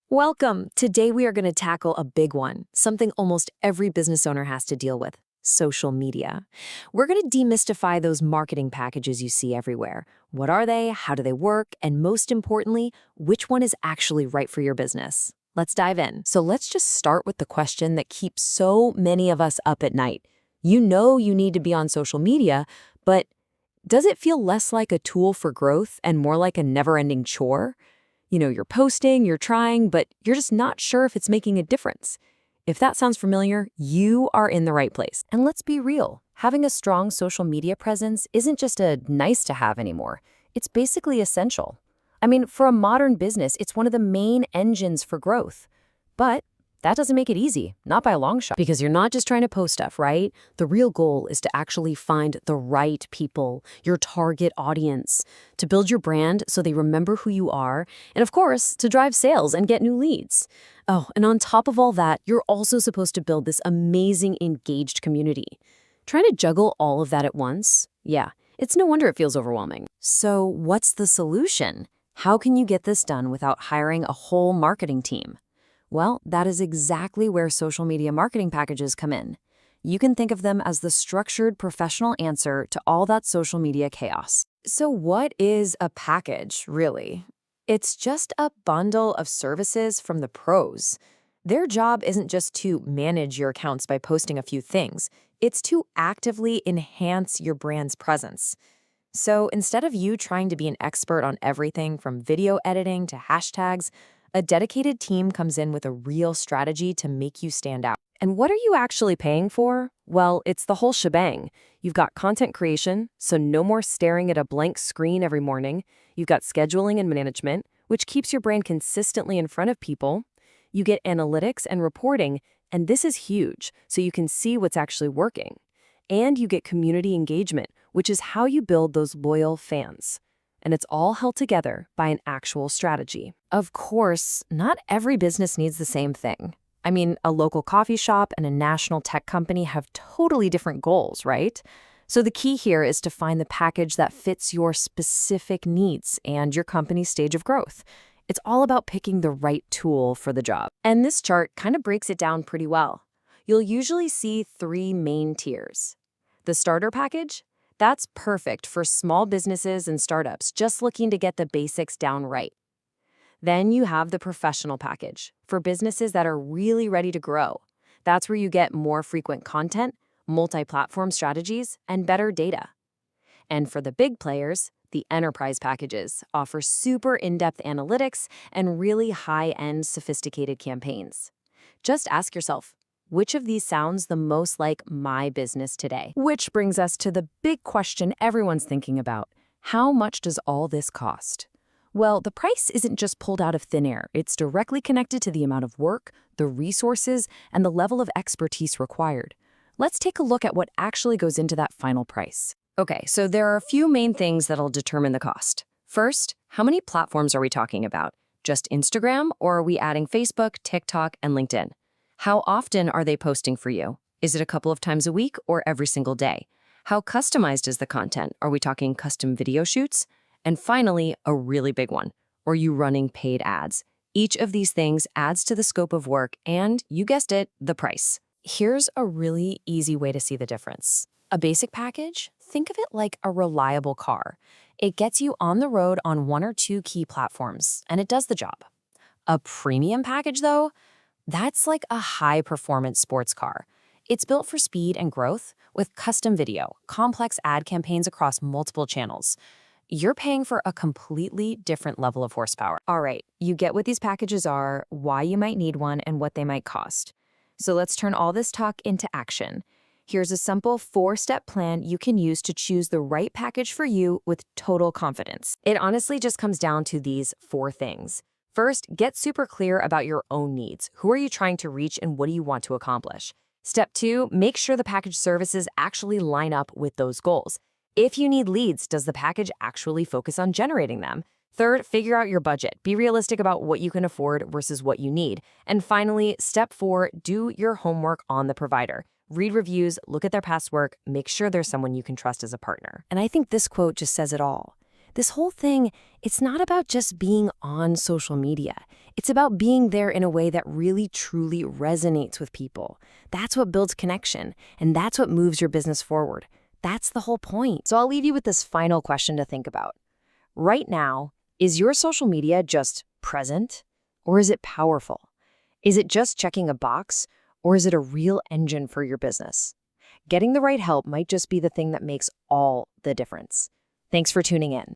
Welcome! Today we are going to tackle a big one, something almost every business owner has to deal with: social media. We're going to demystify those marketing packages you see everywhere. What are they? How do they work? And most importantly, which one is actually right for your business? Let's dive in. So let's just start with the question that keeps so many of us up at night. You know you need to be on social media, but does it feel less like a tool for growth and more like a never-ending chore? You're posting, you're trying, but you're just not sure if it's making a difference. If that sounds familiar, you are in the right place. And let's be real, having a strong social media presence isn't just a nice to have anymore. It's basically essential. I mean, for a modern business, it's one of the main engines for growth. But that doesn't make it easy, not by a long shot. Because you're not just trying to post stuff, right? The real goal is to actually find the right people, your target audience, to build your brand so they remember who you are, and of course, to drive sales and get new leads. Oh, and on top of all that, you're also supposed to build this amazing, engaged community. Trying to juggle all of that at once? Yeah, it's no wonder it feels overwhelming. So what's the solution? How can you get this done without hiring a whole marketing team? Well, that is exactly where social media marketing packages come in. You can think of them as the structured professional answer to all that social media chaos. So what is a package, really? It's just a bundle of services from the pros. Their job isn't just to manage your accounts by posting a few things. It's to actively enhance your brand's presence. So instead of you trying to be an expert on everything from video editing to hashtags, a dedicated team comes in with a real strategy to make you stand out. And what are you actually paying for? Well, it's the whole shebang. You've got content creation, so no more staring at a blank screen every morning. You've got scheduling and management, which keeps your brand consistently in front of people. You get analytics and reporting, and this is huge, so you can see what's actually working. And you get community engagement, which is how you build those loyal fans. And it's all held together by an actual strategy. Of course, not every business needs the same thing. I mean, a local coffee shop and a national tech company have totally different goals, right? So the key here is to find the package that fits your specific needs and your company's stage of growth. It's all about picking the right tool for the job. And this chart kind of breaks it down pretty well. You'll usually see three main tiers. The starter package? That's perfect for small businesses and startups just looking to get the basics down right. Then you have the professional package for businesses that are really ready to grow. That's where you get more frequent content, multi-platform strategies, and better data. And for the big players, the enterprise packages offer super in-depth analytics and really high-end sophisticated campaigns. Just ask yourself, which of these sounds the most like my business today? Which brings us to the big question everyone's thinking about. How much does all this cost? Well, the price isn't just pulled out of thin air. It's directly connected to the amount of work, the resources, and the level of expertise required. Let's take a look at what actually goes into that final price. Okay, so there are a few main things that'll determine the cost. First, how many platforms are we talking about? Just Instagram, or are we adding Facebook, TikTok, and LinkedIn? How often are they posting for you? Is it a couple of times a week or every single day? How customized is the content? Are we talking custom video shoots? And finally, a really big one. Are you running paid ads? Each of these things adds to the scope of work and, you guessed it, the price. Here's a really easy way to see the difference. A basic package? Think of it like a reliable car. It gets you on the road on one or two key platforms, and it does the job. A premium package, though? That's like a high-performance sports car. It's built for speed and growth with custom video, complex ad campaigns across multiple channels. You're paying for a completely different level of horsepower. All right, you get what these packages are, why you might need one, and what they might cost. So let's turn all this talk into action. Here's a simple 4-step plan you can use to choose the right package for you with total confidence. It honestly just comes down to these 4 things. First, get super clear about your own needs. Who are you trying to reach and what do you want to accomplish? Step 2, make sure the package services actually line up with those goals. If you need leads, does the package actually focus on generating them? Third, figure out your budget. Be realistic about what you can afford versus what you need. And finally, step 4, do your homework on the provider. Read reviews, look at their past work, make sure there's someone you can trust as a partner. And I think this quote just says it all. This whole thing, it's not about just being on social media. It's about being there in a way that really truly resonates with people. That's what builds connection, and that's what moves your business forward. That's the whole point. So I'll leave you with this final question to think about. Right now, is your social media just present, or is it powerful? Is it just checking a box, or is it a real engine for your business? Getting the right help might just be the thing that makes all the difference. Thanks for tuning in.